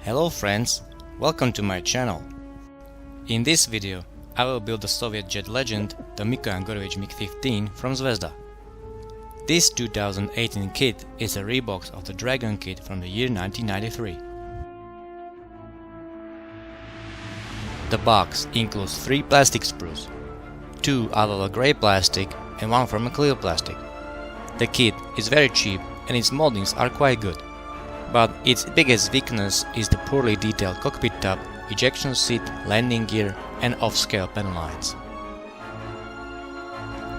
Hello friends, welcome to my channel. In this video, I will build the Soviet jet legend, the MiG-15 from Zvezda. This 2018 kit is a rebox of the Dragon kit from the year 1993. The box includes 3 plastic sprues, 2 out of a grey plastic and 1 from a clear plastic. The kit is very cheap and its moldings are quite good, but its biggest weakness is the poorly detailed cockpit top, ejection seat, landing gear and off-scale panel lines.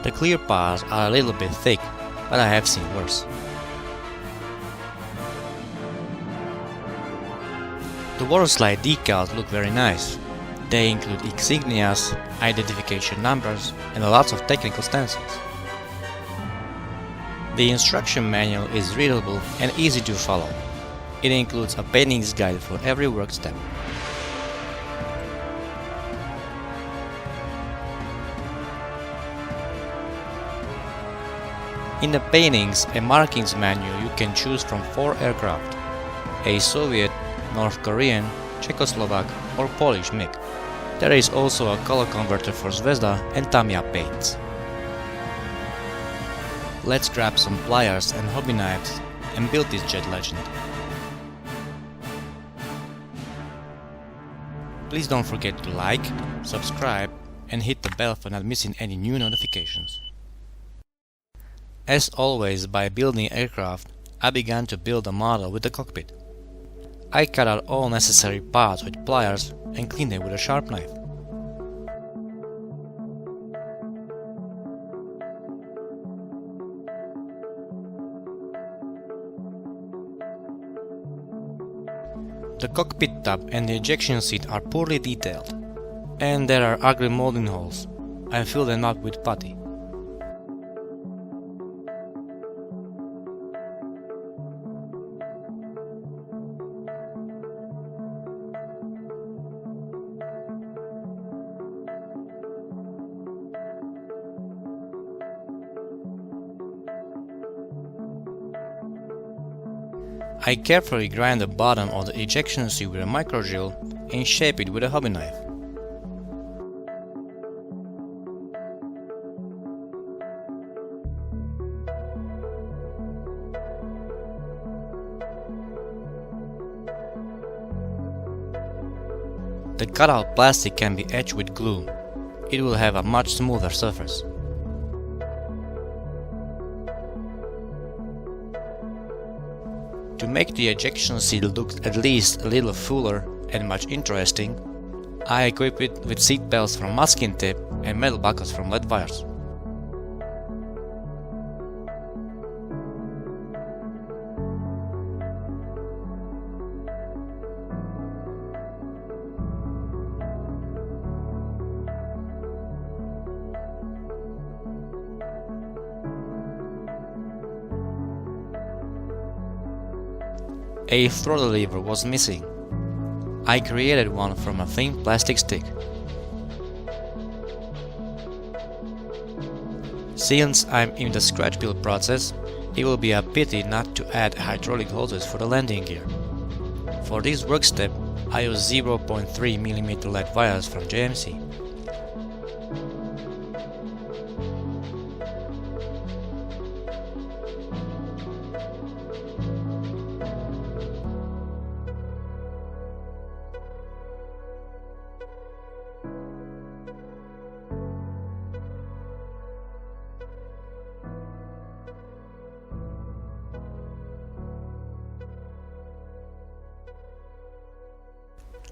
The clear parts are a little bit thick, but I have seen worse. The waterslide decals look very nice. They include insignias, identification numbers and lots of technical stencils. The instruction manual is readable and easy to follow. It includes a paintings guide for every work step. In the paintings and markings manual you can choose from 4 aircraft: a Soviet, North Korean, Czechoslovak or Polish MiG. There is also a color converter for Zvezda and Tamiya paints. Let's grab some pliers and hobby knives and build this jet legend. Please don't forget to like, subscribe and hit the bell for not missing any new notifications. As always, by building aircraft, I began to build a model with the cockpit. I cut out all necessary parts with pliers and cleaned them with a sharp knife. The cockpit top and the ejection seat are poorly detailed, and there are ugly molding holes. I filled them up with putty. I carefully grind the bottom of the ejection seat with a micro drill and shape it with a hobby knife. The cutout plastic can be etched with glue. It will have a much smoother surface. To make the ejection seat look at least a little fuller and much interesting, I equip it with seat belts from masking tape and metal buckles from lead wires. A throttle lever was missing. I created one from a thin plastic stick. Since I'm in the scratch build process, it will be a pity not to add hydraulic hoses for the landing gear. For this work step, I use 0.3 mm lead wires from JMC.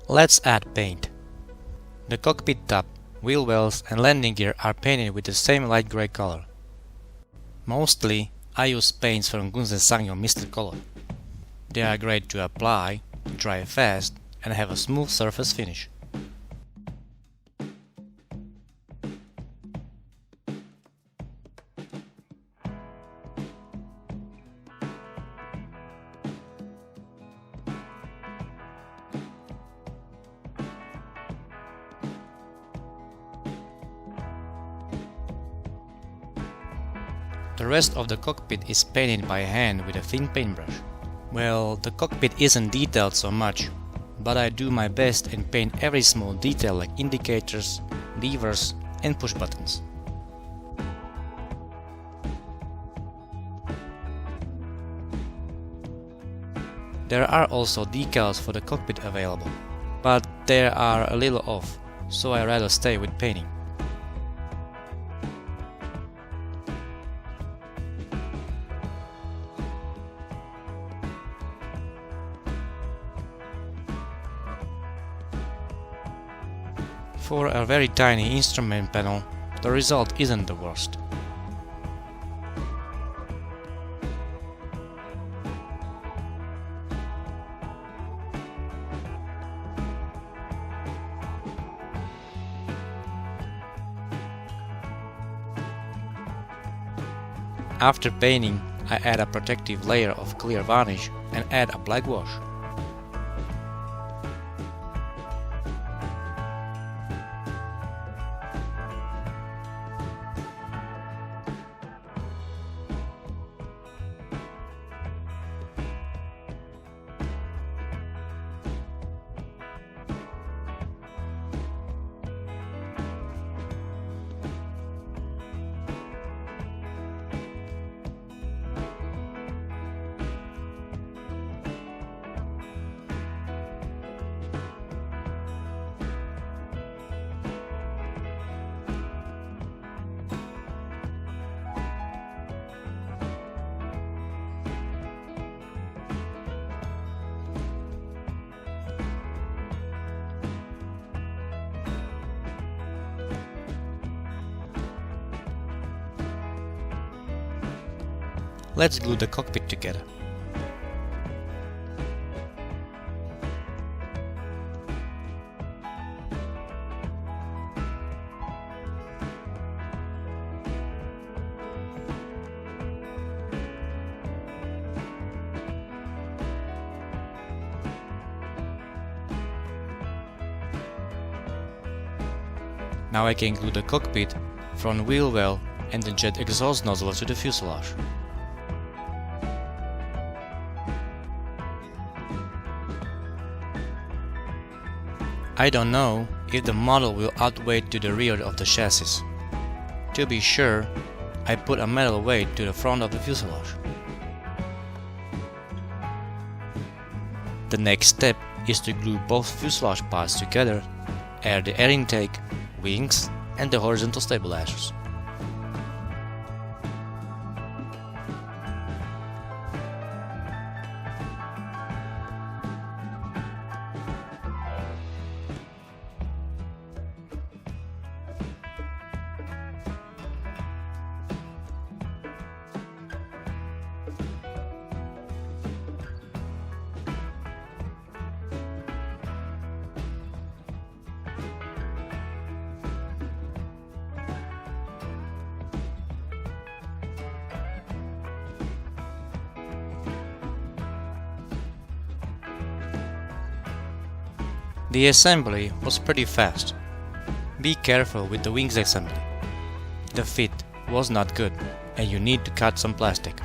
Let's add paint. The cockpit top, wheel wells and landing gear are painted with the same light grey color. Mostly, I use paints from Gunze Sangyo Mr. Color. They are great to apply, dry fast and have a smooth surface finish. The rest of the cockpit is painted by hand with a thin paintbrush. Well, the cockpit isn't detailed so much. but I do my best and paint every small detail like indicators, levers and push buttons. There are also decals for the cockpit available, but they are a little off, so I rather stay with painting. For a very tiny instrument panel, the result isn't the worst. After painting, I add a protective layer of clear varnish and add a black wash. Let's glue the cockpit together. Now I can glue the cockpit, front wheel well and the jet exhaust nozzle to the fuselage. I don't know if the model will outweigh to the rear of the chassis. To be sure, I put a metal weight to the front of the fuselage. The next step is to glue both fuselage parts together, add the air intake, wings and the horizontal stabilizers. The assembly was pretty fast. Be careful with the wings assembly. The fit was not good and you need to cut some plastic.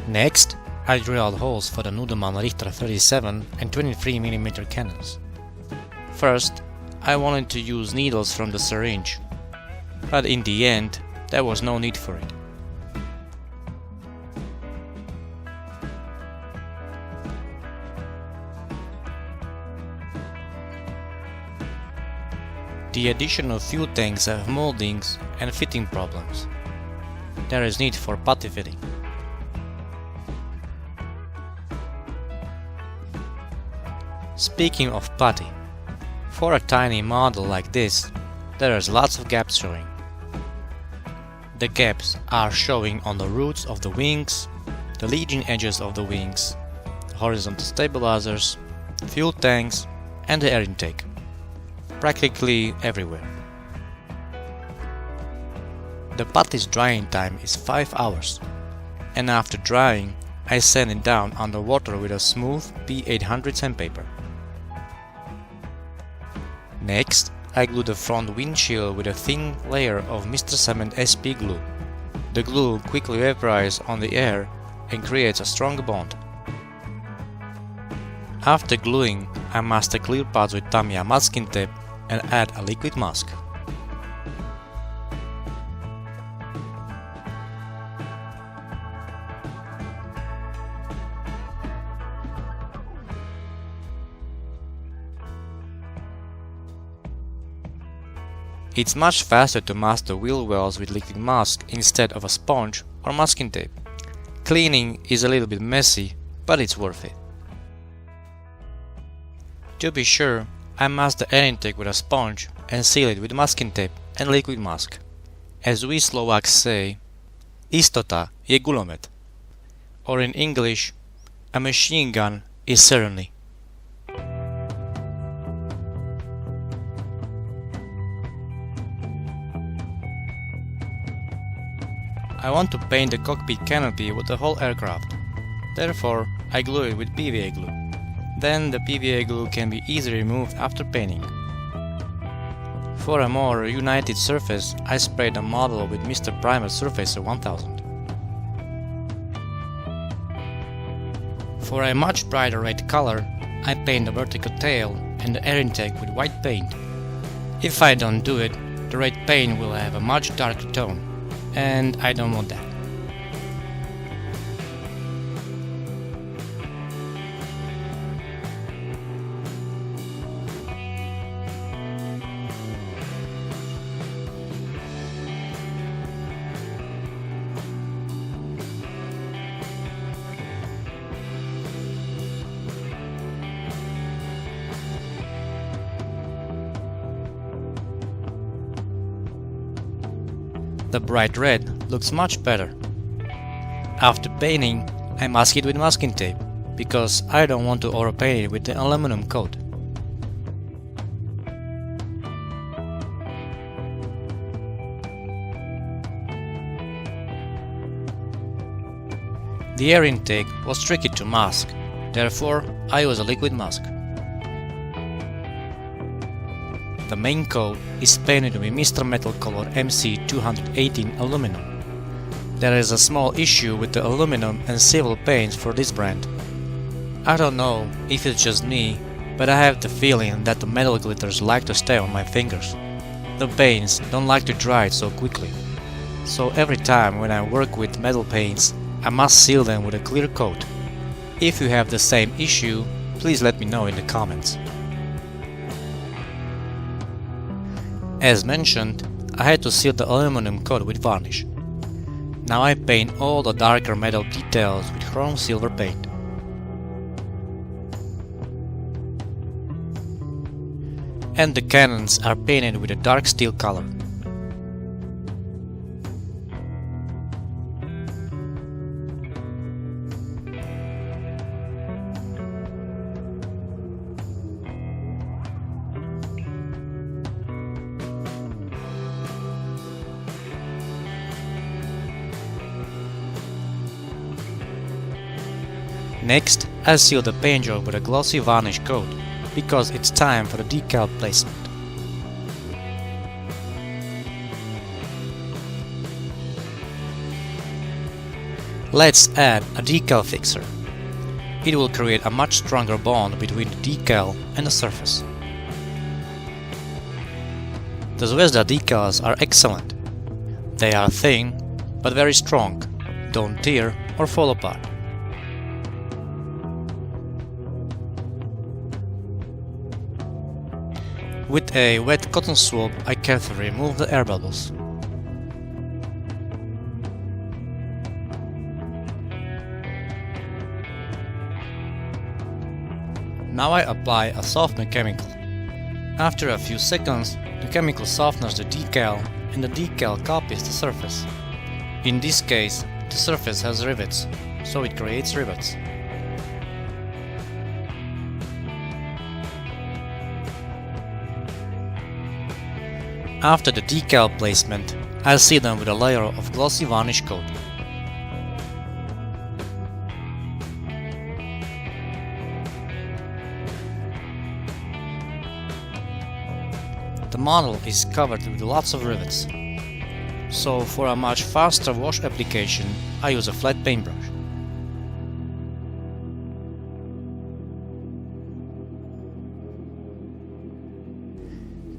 Next, I drilled holes for the Nudelmann Richter 37 and 23mm cannons. First, I wanted to use needles from the syringe, but in the end, there was no need for it. The additional fuel tanks have moldings and fitting problems. There is need for putty fitting. Speaking of putty, for a tiny model like this, there is lots of gaps showing. The gaps are showing on the roots of the wings, the leading edges of the wings, the horizontal stabilizers, fuel tanks and the air intake. Practically everywhere. The putty's drying time is 5 hours, and after drying, I sand it down underwater with a smooth P800 sandpaper. Next, I glue the front windshield with a thin layer of Mr. Cement SP glue. The glue quickly vaporizes on the air and creates a strong bond. After gluing, I mask the clear parts with Tamiya masking tape and add a liquid mask. It's much faster to mask the wheel wells with liquid mask instead of a sponge or masking tape. Cleaning is a little bit messy, but it's worth it. To be sure, I mask the air intake with a sponge and seal it with masking tape and liquid mask. As we Slovaks say, istota je gulomet, or in English, a machine gun is certainly. I want to paint the cockpit canopy with the whole aircraft. Therefore, I glue it with PVA glue. Then the PVA glue can be easily removed after painting. For a more united surface, I sprayed the model with Mr. Primer Surfacer 1000. For a much brighter red color, I paint the vertical tail and the air intake with white paint. If I don't do it, the red paint will have a much darker tone, and I don't want that. The bright red looks much better. After painting, I mask it with masking tape, because I don't want to overpaint it with the aluminum coat. The air intake was tricky to mask, therefore I use a liquid mask. The main coat is painted with Mr. Metal Color MC218 aluminum. There is a small issue with the aluminum and silver paints for this brand. I don't know if it's just me, but I have the feeling that the metal glitters like to stay on my fingers. The paints don't like to dry so quickly. So every time when I work with metal paints, I must seal them with a clear coat. If you have the same issue, please let me know in the comments. As mentioned, I had to seal the aluminum coat with varnish. Now I paint all the darker metal details with chrome silver paint. And the cannons are painted with a dark steel color. Next, I seal the paint job with a glossy varnish coat, because it's time for the decal placement. Let's add a decal fixer. It will create a much stronger bond between the decal and the surface. The Zvezda decals are excellent. They are thin, but very strong, don't tear or fall apart. With a wet cotton swab, I carefully remove the air bubbles. Now I apply a softener chemical. After a few seconds, the chemical softens the decal and the decal copies the surface. In this case, the surface has rivets, so it creates rivets. After the decal placement, I'll seal them with a layer of glossy varnish coat. The model is covered with lots of rivets, so for a much faster wash application, I use a flat paintbrush.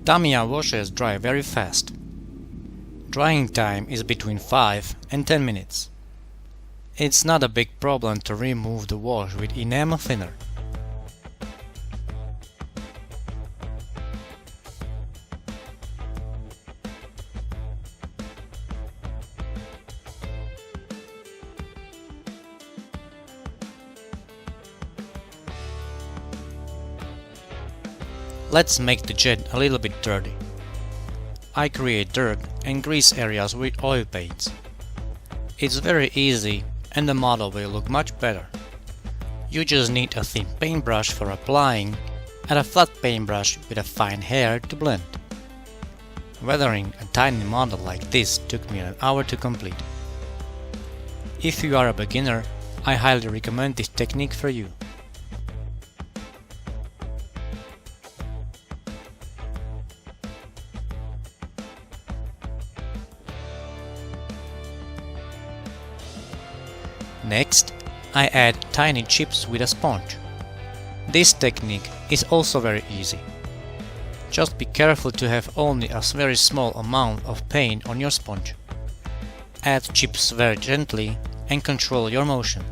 Tamiya washers dry very fast. Drying time is between 5 and 10 minutes. It's not a big problem to remove the wash with enamel thinner. Let's make the jet a little bit dirty. I create dirt and grease areas with oil paints. It's very easy and the model will look much better. You just need a thin paintbrush for applying and a flat paintbrush with a fine hair to blend. Weathering a tiny model like this took me an hour to complete. If you are a beginner, I highly recommend this technique for you. Next, I add tiny chips with a sponge. This technique is also very easy. Just be careful to have only a very small amount of paint on your sponge. Add chips very gently and control your motion.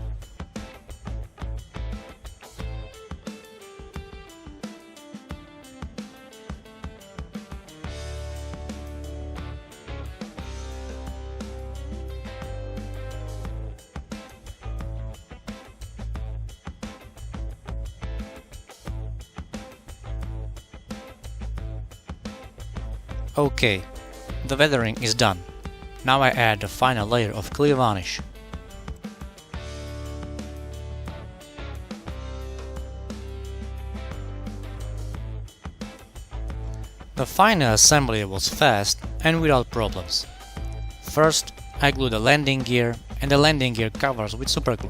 Okay, the weathering is done. Now I add the final layer of clear varnish. The final assembly was fast and without problems. First, I glue the landing gear and the landing gear covers with superglue.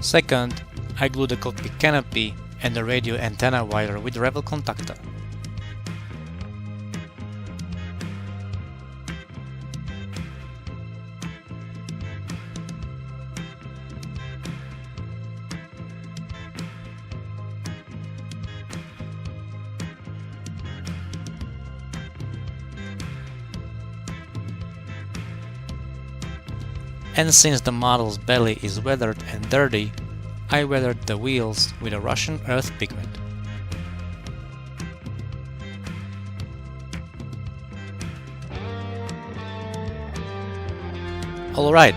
Second, I glue the cockpit canopy and the radio antenna wire with Revel contactor. And since the model's belly is weathered and dirty, I weathered the wheels with a Russian earth pigment. Alright,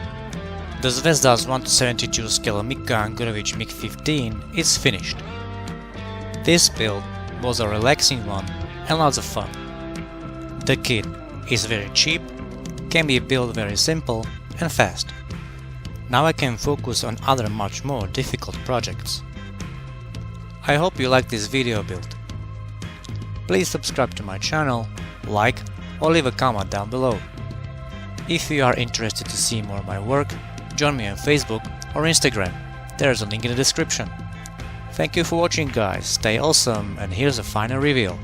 the Zvezda's 1:72 scale MiG gun Gurevich MiG-15 is finished. This build was a relaxing one and lots of fun. The kit is very cheap, can be built very simple and fast. Now I can focus on other much more difficult projects. I hope you like this video build. Please subscribe to my channel, like or leave a comment down below. If you are interested to see more of my work, join me on Facebook or Instagram, there's a link in the description. Thank you for watching guys, stay awesome and here's a final reveal.